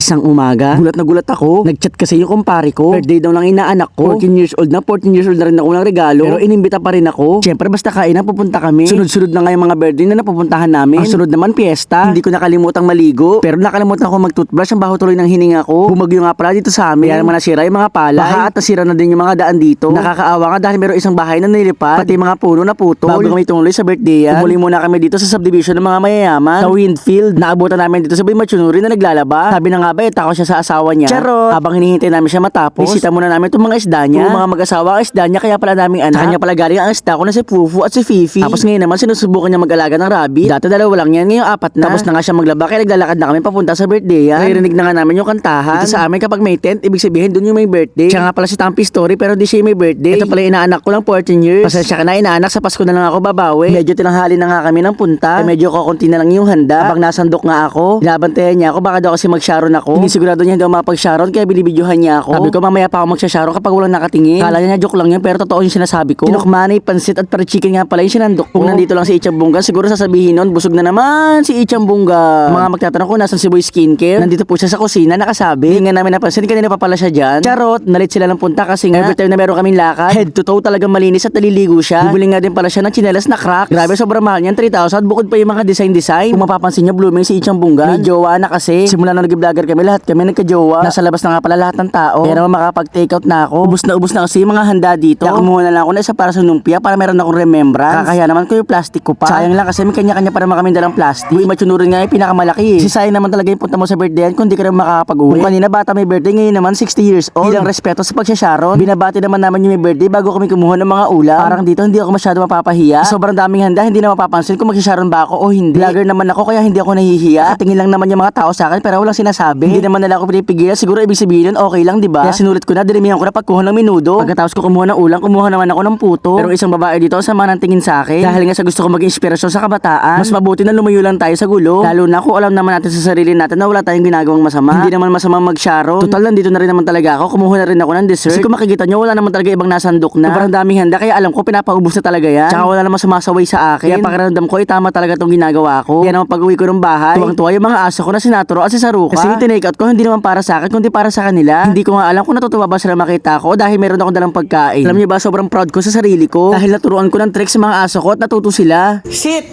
Isang umaga, gulat na gulat ako. Nagchat kasi yung kumpare ko. Birthday daw ng inaanak ko. 14 years old na, 14 years old na rin ako ng regalo. Pero inimbita pa rin ako. Siyempre basta kainan pupunta kami. Sunod-sunod na nga yung mga birthday na napupuntahan namin. Ang sunod naman piyesta. Hindi ko nakalimutang maligo. Pero nakalimutan ko mag-toothbrush. Ang baho tuloy ng hininga ko. Bumagyo nga pala dito sa amin. Kaya naman nasira yung mga palay. Baha at nasira na din yung mga daan dito. Nakakaawa nga dahil meron isang bahay na nilipad. Pati mga puno na puto. Bago kami tumuloy sa birthday yan, umuli muna kami dito sa subdivision ng mga mayayaman. Sa Windfield. Naabutan namin dito sa Boy Machunuri na naglalaba. Sabi na nga ba, tako siya sa asawa niya. Charot! Habang hinihintay namin siya matapos, bisita muna namin itong mga isda niya. Yung mga mag-asawa ang isda niya, kaya pala naming anak. Sa kanya pala galing ang isda ko na si Fufu at si Fifi. Tapos ngayon naman sinusubukan niya mag-alaga ng rabbit. Dati dalawa lang yan, ngayon apat na. Tapos na nga siya maglaba, kaya naglalakad na kami papunta sa birthday yan. Naririnig na nga namin yung kantahan. Dito sa amin kapag may tent, ibig sabihin dun yung may birthday. Siya nga pala si Tampi Story pero di siya may birthday. Ito pala yung inaanak ko lang 14 years. Pasensya ka na inaanak, sa Pasko na lang ako babawi. Medyo tinanghali na nga kami ng punta. Medyo kukunti na lang yung handa. Habang nasandok nga ako, binabantayan niya ako baka daw kasi mag-sharon ako. Hindi sigurado niya daw mapag-sharon kaya binibidyohan niya ako. Sabi ko mamaya pa ako mag-sharon kapag walang nakatingin. Kala niya joke lang yun pero totoo yung sinasabi ko. Tinukmanay, pansit at chicken nga pala yung sinandok ko. Kung nandito lang si Ichang Bunga, siguro sasabihin nun, busog na naman si Ichang Bunga. Mga magtatanong ko nasan si Boy Skincare. Nandito po siya sa kusina nakasabi. Hindi nga namin napansin kanina pa pala siya dyan. Charot, nalit sila ng punta kasi nga every time na meron kaming lakad, head to toe talagang malinis at naliligo siya. Bibili nga din pala siya ng tsinelas na crack. Grabe, sobrang mahal niyan, 3,000. Bukod pa yung mga design. Kung mapapansin niyo, blooming si Ichang Bunga. May jowa na kasi. Simula na nag-vlogger kami, lahat kami nagka-jowa. Nasa labas na nga pala lahat ng tao. Kaya naman makapag-take out na ako. Ubus na kasi yung mga handa dito. Kaya kumuha na lang ako na isa para sa lumpia para meron akong remembrance. Kakaya naman ko yung plastic ko pa. Sayang lang kasi may kanya-kanya para kami dalang plastic. Uy, Machunurin nga yung pinakamalaki eh. Si sayang naman talaga yung punta mo sa birthday kung di ka naman makakapag-uwi. Kung kanina bata may birthday, ngayon naman 60 years old. Bilang respeto sa pagsasharon, binabati naman naman yung may birthday bago kami kumuha ng mga ulam. Parang dito hindi ako masyado mapapahiya. Sobrang daming handa, hindi na mapapansin kung magsasharon ba ako o hindi. Vlogger naman ako kaya hindi ako nahihiya. Tingin lang naman yung mga tao sa akin pero walang sinasabi. Hindi naman nila ako pinipigilan. Siguro ibig sabihin okay lang, di ba? Kaya sinulit ko na, dinamihan ko na pagkuha ng minudo. Pagkatapos ko kumuha ng ulam, kumuha naman ako ng puto. Pero isang babae dito ang sama ng tingin sa akin. Dahil nga sa gusto ko maging inspirasyon sa kabataan, mas mabuti na lumayo lang tayo sa gulo. Lalo na kung alam naman natin sa sarili natin na wala tayong ginagawang masama. Hindi naman masama mag-sharon. Total nandito na rin naman talaga ako. Kumuha na rin ako ng dessert. Kasi kung makikita nyo, wala naman talaga ibang nasandok na. Sobrang daming handa kaya alam ko pinapaubos na talaga yan. Tsaka wala naman sumasaway sa akin. Kaya pakiramdam ko tama talaga tong ginagawa ko. Kaya naman pag-uwi ko ng bahay, tuwang-tuwa yung mga aso ko na si Naturo at si Saruka. Kasi yung tinake out ko hindi naman para sa akin kundi para sa kanila. Hindi ko nga alam kung natutuwa ba sila makita ko dahil meron akong dalang pagkain. Alam niyo ba, sobrang proud ko sa sarili ko dahil naturuan ko ng tricks sa mga aso ko at natuto sila. Sit!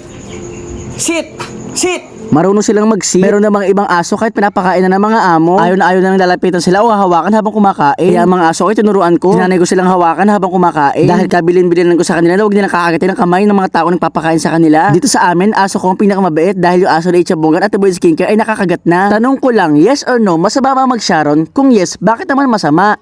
Sit! Sit! Marunong silang mag-sit. Meron namang ibang aso kahit pinapakain na ng mga amo, ayaw na nang lalapitan sila o hawakan habang kumakain. Kaya ang mga aso ay tinuruan ko. Sinanay ko silang hawakan habang kumakain. Dahil kabilin-bilinan ko sa kanila na huwag nilang kakagatin ng kamay ng mga tao nagpapakain sa kanila. Dito sa amin, aso ko ang pinakamabait dahil yung aso na Ichang Bunga at The Boy Skincare ay nakakagat na. Tanong ko lang, yes or no, masama ba mag-sharon? Kung yes, bakit naman masama?